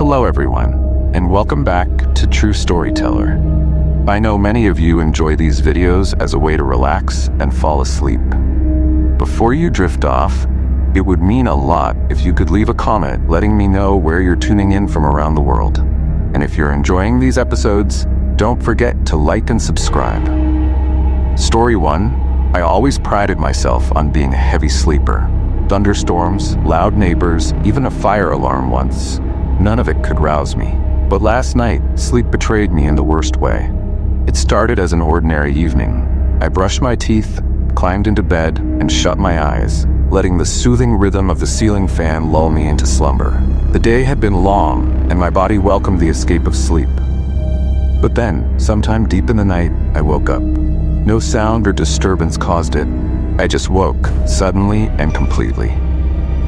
Hello everyone, and welcome back to True Storyteller. I know many of you enjoy these videos as a way to relax and fall asleep. Before you drift off, it would mean a lot if you could leave a comment letting me know where you're tuning in from around the world. And if you're enjoying these episodes, don't forget to like and subscribe. Story 1, I always prided myself on being a heavy sleeper. Thunderstorms, loud neighbors, even a fire alarm once. None of it could rouse me. But last night, sleep betrayed me in the worst way. It started as an ordinary evening. I brushed my teeth, climbed into bed, and shut my eyes, letting the soothing rhythm of the ceiling fan lull me into slumber. The day had been long, and my body welcomed the escape of sleep. But then, sometime deep in the night, I woke up. No sound or disturbance caused it. I just woke, suddenly and completely.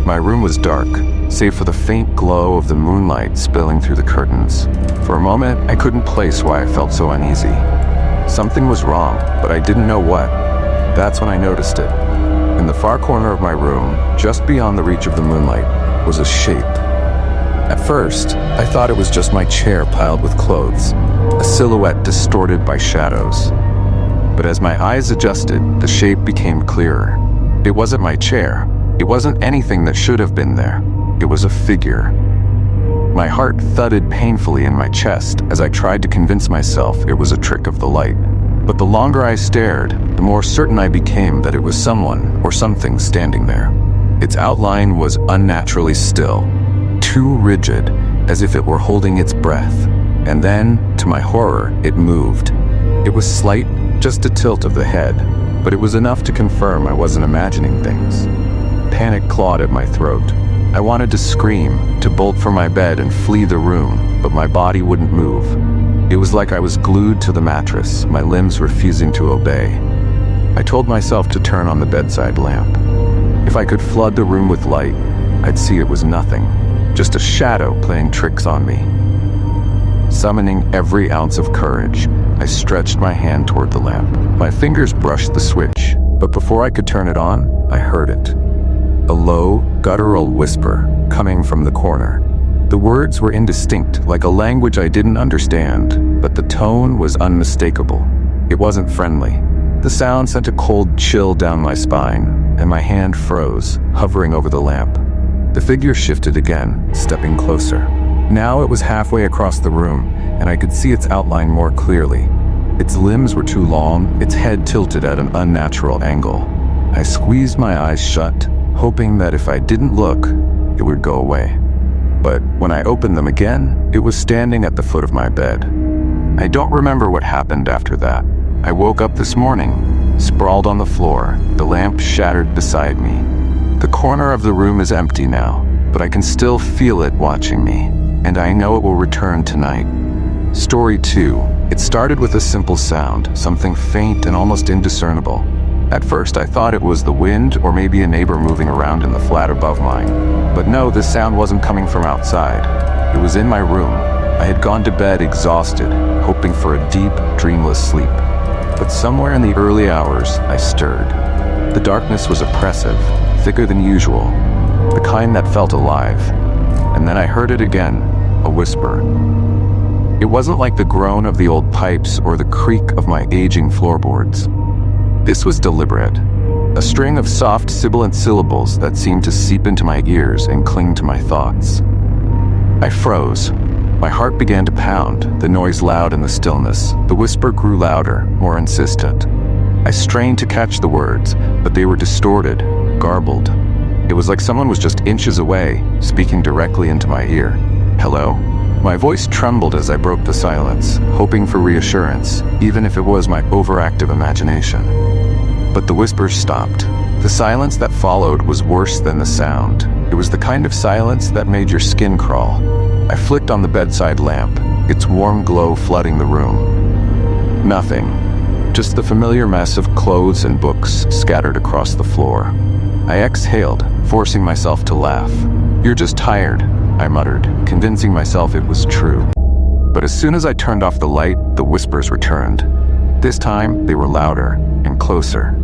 My room was dark, save for the faint glow of the moonlight spilling through the curtains. For a moment, I couldn't place why I felt so uneasy. Something was wrong, but I didn't know what. That's when I noticed it. In the far corner of my room, just beyond the reach of the moonlight, was a shape. At first, I thought it was just my chair piled with clothes, a silhouette distorted by shadows. But as my eyes adjusted, the shape became clearer. It wasn't my chair. It wasn't anything that should have been there. It was a figure. My heart thudded painfully in my chest as I tried to convince myself it was a trick of the light. But the longer I stared, the more certain I became that it was someone or something standing there. Its outline was unnaturally still, too rigid, as if it were holding its breath. And then, to my horror, it moved. It was slight, just a tilt of the head, but it was enough to confirm I wasn't imagining things. Panic clawed at my throat. I wanted to scream, to bolt from my bed and flee the room, but my body wouldn't move. It was like I was glued to the mattress, my limbs refusing to obey. I told myself to turn on the bedside lamp. If I could flood the room with light, I'd see it was nothing, just a shadow playing tricks on me. Summoning every ounce of courage, I stretched my hand toward the lamp. My fingers brushed the switch, but before I could turn it on, I heard it. A low, guttural whisper coming from the corner. The words were indistinct, like a language I didn't understand, but the tone was unmistakable. It wasn't friendly. The sound sent a cold chill down my spine, and my hand froze, hovering over the lamp. The figure shifted again, stepping closer. Now it was halfway across the room, and I could see its outline more clearly. Its limbs were too long, its head tilted at an unnatural angle. I squeezed my eyes shut, hoping that if I didn't look, it would go away. But when I opened them again, it was standing at the foot of my bed. I don't remember what happened after that. I woke up this morning, sprawled on the floor, the lamp shattered beside me. The corner of the room is empty now, but I can still feel it watching me, and I know it will return tonight. Story 2. It started with a simple sound, something faint and almost indiscernible. At first, I thought it was the wind or maybe a neighbor moving around in the flat above mine. But no, this sound wasn't coming from outside. It was in my room. I had gone to bed exhausted, hoping for a deep, dreamless sleep. But somewhere in the early hours, I stirred. The darkness was oppressive, thicker than usual, the kind that felt alive. And then I heard it again, a whisper. It wasn't like the groan of the old pipes or the creak of my aging floorboards. This was deliberate, a string of soft, sibilant syllables that seemed to seep into my ears and cling to my thoughts. I froze. My heart began to pound, the noise loud in the stillness. The whisper grew louder, more insistent. I strained to catch the words, but they were distorted, garbled. It was like someone was just inches away, speaking directly into my ear. Hello? My voice trembled as I broke the silence, hoping for reassurance, even if it was my overactive imagination. But the whispers stopped. The silence that followed was worse than the sound. It was the kind of silence that made your skin crawl. I flicked on the bedside lamp, its warm glow flooding the room. Nothing. Just the familiar mess of clothes and books scattered across the floor. I exhaled, forcing myself to laugh. "You're just tired," I muttered, convincing myself it was true. But as soon as I turned off the light, the whispers returned. This time, they were louder and closer.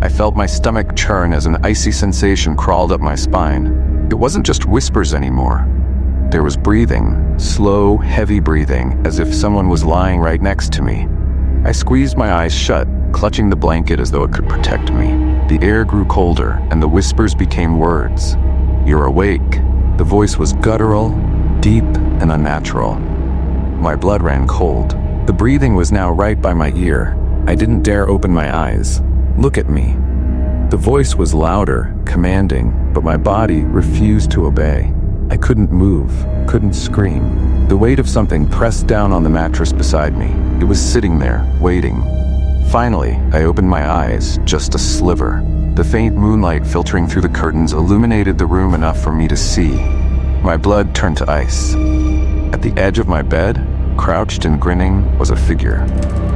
I felt my stomach churn as an icy sensation crawled up my spine. It wasn't just whispers anymore. There was breathing, slow, heavy breathing, as if someone was lying right next to me. I squeezed my eyes shut, clutching the blanket as though it could protect me. The air grew colder, and the whispers became words. "You're awake." The voice was guttural, deep, and unnatural. My blood ran cold. The breathing was now right by my ear. I didn't dare open my eyes. "Look at me." The voice was louder, commanding, but my body refused to obey. I couldn't move, couldn't scream. The weight of something pressed down on the mattress beside me. It was sitting there, waiting. Finally, I opened my eyes, just a sliver. The faint moonlight filtering through the curtains illuminated the room enough for me to see. My blood turned to ice. At the edge of my bed, crouched and grinning, was a figure.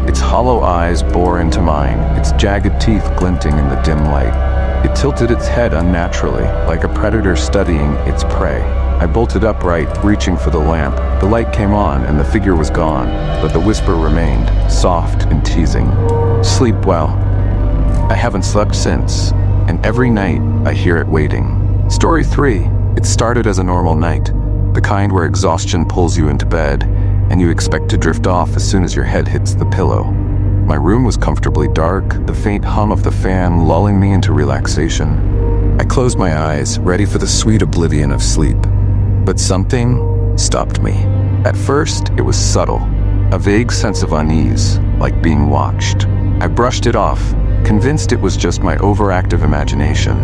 Its hollow eyes bore into mine, its jagged teeth glinting in the dim light. It tilted its head unnaturally, like a predator studying its prey. I bolted upright, reaching for the lamp. The light came on, and the figure was gone, but the whisper remained, soft and teasing. "Sleep well." I haven't slept since, and every night I hear it waiting. Story 3. It started as a normal night, the kind where exhaustion pulls you into bed, and you expect to drift off as soon as your head hits the pillow. My room was comfortably dark, the faint hum of the fan lulling me into relaxation. I closed my eyes, ready for the sweet oblivion of sleep. But something stopped me. At first, it was subtle, a vague sense of unease, like being watched. I brushed it off, convinced it was just my overactive imagination.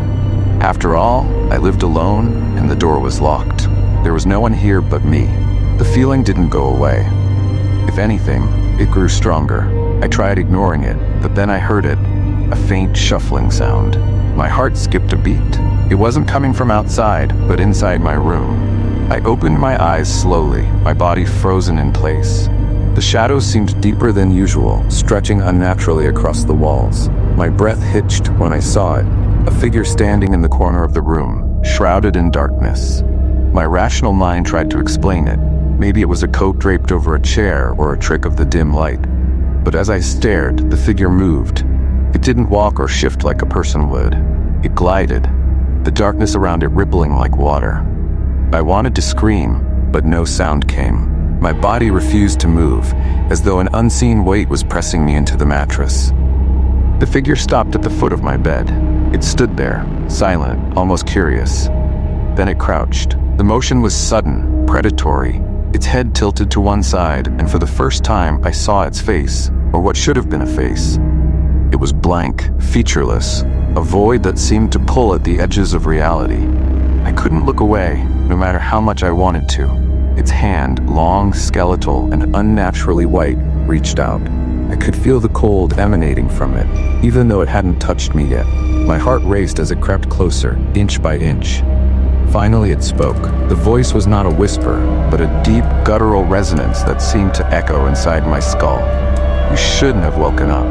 After all, I lived alone, and the door was locked. There was no one here but me. The feeling didn't go away. If anything, it grew stronger. I tried ignoring it, but then I heard it, a faint shuffling sound. My heart skipped a beat. It wasn't coming from outside, but inside my room. I opened my eyes slowly, my body frozen in place. The shadows seemed deeper than usual, stretching unnaturally across the walls. My breath hitched when I saw it, a figure standing in the corner of the room, shrouded in darkness. My rational mind tried to explain it. Maybe it was a coat draped over a chair or a trick of the dim light. But as I stared, the figure moved. It didn't walk or shift like a person would. It glided, the darkness around it rippling like water. I wanted to scream, but no sound came. My body refused to move, as though an unseen weight was pressing me into the mattress. The figure stopped at the foot of my bed. It stood there, silent, almost curious. Then it crouched. The motion was sudden, predatory. Its head tilted to one side, and for the first time I saw its face, or what should have been a face. It was blank, featureless, a void that seemed to pull at the edges of reality. I couldn't look away, no matter how much I wanted to. Its hand, long, skeletal, and unnaturally white, reached out. I could feel the cold emanating from it, even though it hadn't touched me yet. My heart raced as it crept closer, inch by inch. Finally it spoke. The voice was not a whisper, but a deep, guttural resonance that seemed to echo inside my skull. "You shouldn't have woken up."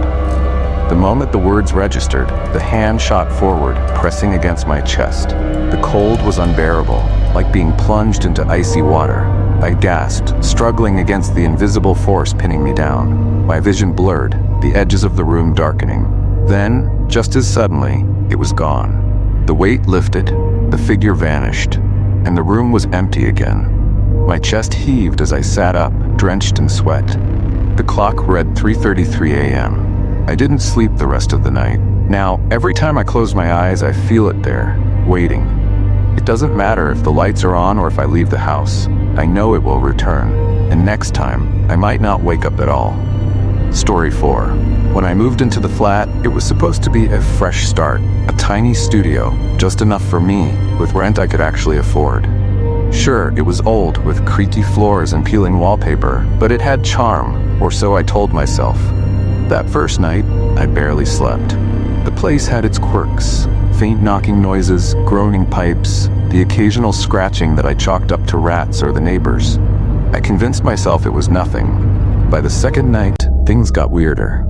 The moment the words registered, the hand shot forward, pressing against my chest. The cold was unbearable, like being plunged into icy water. I gasped, struggling against the invisible force pinning me down. My vision blurred, the edges of the room darkening. Then, just as suddenly, it was gone. The weight lifted, the figure vanished, and the room was empty again. My chest heaved as I sat up, drenched in sweat. The clock read 3:33 a.m. I didn't sleep the rest of the night. Now, every time I close my eyes, I feel it there, waiting. It doesn't matter if the lights are on or if I leave the house. I know it will return, and next time, I might not wake up at all. Story 4. When I moved into the flat, it was supposed to be a fresh start, a tiny studio, just enough for me, with rent I could actually afford. Sure, it was old, with creaky floors and peeling wallpaper, but it had charm, or so I told myself. That first night, I barely slept. The place had its quirks, faint knocking noises, groaning pipes, the occasional scratching that I chalked up to rats or the neighbors. I convinced myself it was nothing. By the second night, things got weirder.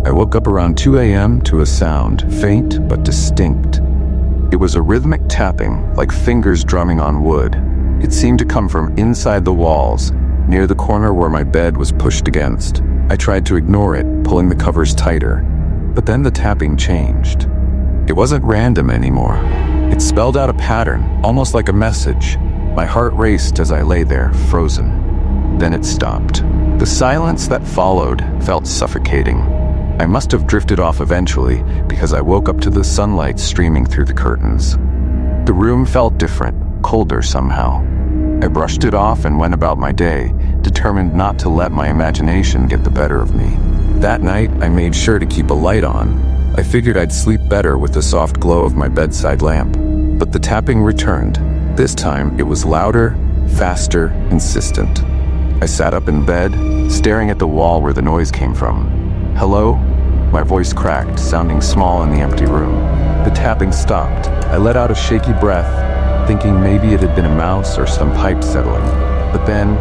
I woke up around 2 a.m. to a sound, faint but distinct. It was a rhythmic tapping, like fingers drumming on wood. It seemed to come from inside the walls, near the corner where my bed was pushed against. I tried to ignore it, pulling the covers tighter. But then the tapping changed. It wasn't random anymore. It spelled out a pattern, almost like a message. My heart raced as I lay there, frozen. Then it stopped. The silence that followed felt suffocating. I must have drifted off eventually because I woke up to the sunlight streaming through the curtains. The room felt different, colder somehow. I brushed it off and went about my day, determined not to let my imagination get the better of me. That night, I made sure to keep a light on. I figured I'd sleep better with the soft glow of my bedside lamp. But the tapping returned. This time, it was louder, faster, insistent. I sat up in bed, staring at the wall where the noise came from. "Hello?" My voice cracked, sounding small in the empty room. The tapping stopped. I let out a shaky breath, thinking maybe it had been a mouse or some pipe settling. But then,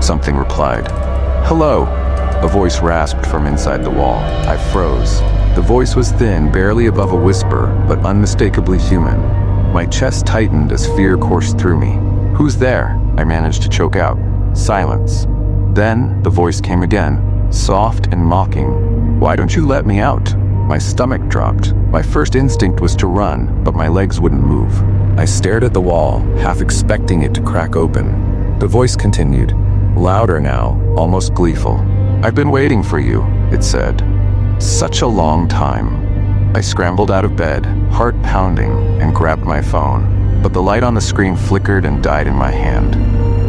something replied. "Hello!" A voice rasped from inside the wall. I froze. The voice was thin, barely above a whisper, but unmistakably human. My chest tightened as fear coursed through me. "Who's there?" I managed to choke out. Silence. Then, the voice came again, soft and mocking. "Why don't you let me out?" My stomach dropped. My first instinct was to run, but my legs wouldn't move. I stared at the wall, half expecting it to crack open. The voice continued, louder now, almost gleeful. "I've been waiting for you," it said. "Such a long time." I scrambled out of bed, heart pounding, and grabbed my phone. But the light on the screen flickered and died in my hand.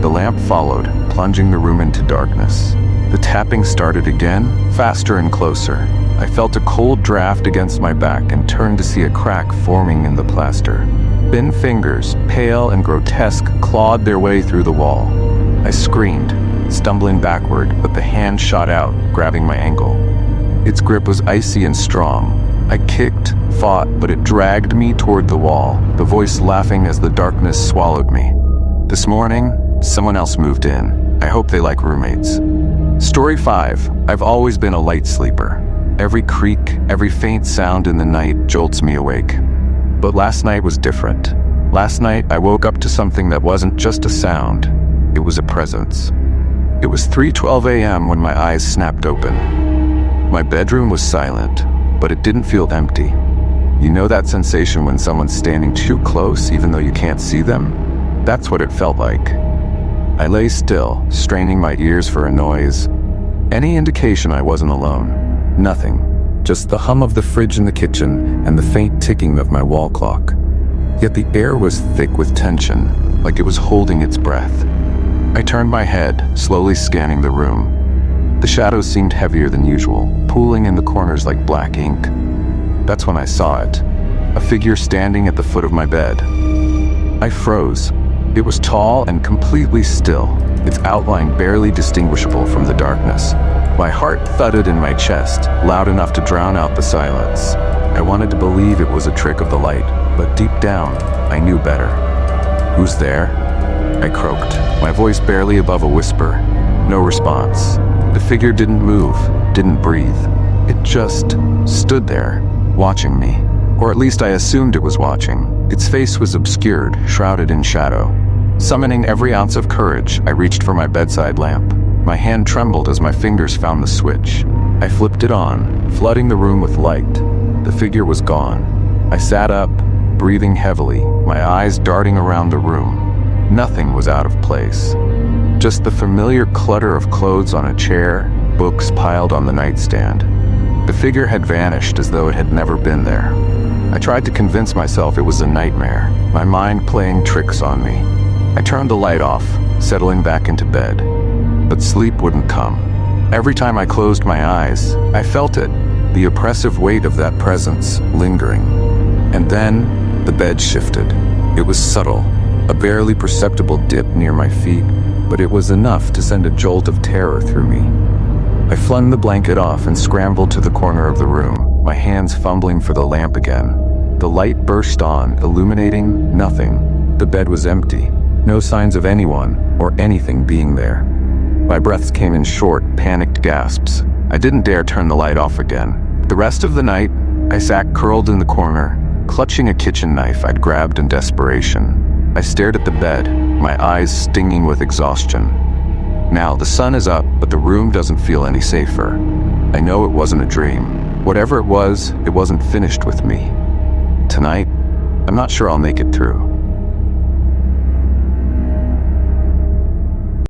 The lamp followed, plunging the room into darkness. The tapping started again, faster and closer. I felt a cold draft against my back and turned to see a crack forming in the plaster. Thin fingers, pale and grotesque, clawed their way through the wall. I screamed, stumbling backward, but the hand shot out, grabbing my ankle. Its grip was icy and strong. I kicked, fought, but it dragged me toward the wall, the voice laughing as the darkness swallowed me. "This morning, someone else moved in. I hope they like roommates." Story 5. I've always been a light sleeper. Every creak, every faint sound in the night jolts me awake. But last night was different. Last night, I woke up to something that wasn't just a sound. It was a presence. It was 3:12 a.m. when my eyes snapped open. My bedroom was silent, but it didn't feel empty. You know that sensation when someone's standing too close even though you can't see them? That's what it felt like. I lay still, straining my ears for a noise. Any indication I wasn't alone. Nothing. Just the hum of the fridge in the kitchen and the faint ticking of my wall clock. Yet the air was thick with tension, like it was holding its breath. I turned my head, slowly scanning the room. The shadows seemed heavier than usual, pooling in the corners like black ink. That's when I saw it. A figure standing at the foot of my bed. I froze. It was tall and completely still, its outline barely distinguishable from the darkness. My heart thudded in my chest, loud enough to drown out the silence. I wanted to believe it was a trick of the light, but deep down, I knew better. "Who's there?" I croaked, my voice barely above a whisper. No response. The figure didn't move, didn't breathe. It just stood there, watching me. Or at least I assumed it was watching. Its face was obscured, shrouded in shadow. Summoning every ounce of courage, I reached for my bedside lamp. My hand trembled as my fingers found the switch. I flipped it on, flooding the room with light. The figure was gone. I sat up, breathing heavily, my eyes darting around the room. Nothing was out of place. Just the familiar clutter of clothes on a chair, books piled on the nightstand. The figure had vanished as though it had never been there. I tried to convince myself it was a nightmare, my mind playing tricks on me. I turned the light off, settling back into bed. But sleep wouldn't come. Every time I closed my eyes, I felt it, the oppressive weight of that presence lingering. And then, the bed shifted. It was subtle, a barely perceptible dip near my feet, but it was enough to send a jolt of terror through me. I flung the blanket off and scrambled to the corner of the room, my hands fumbling for the lamp again. The light burst on, illuminating nothing. The bed was empty, no signs of anyone or anything being there. My breaths came in short, panicked gasps. I didn't dare turn the light off again. The rest of the night, I sat curled in the corner, clutching a kitchen knife I'd grabbed in desperation. I stared at the bed, my eyes stinging with exhaustion. Now the sun is up, but the room doesn't feel any safer. I know it wasn't a dream. Whatever it wasn't finished with me. Tonight, I'm not sure I'll make it through.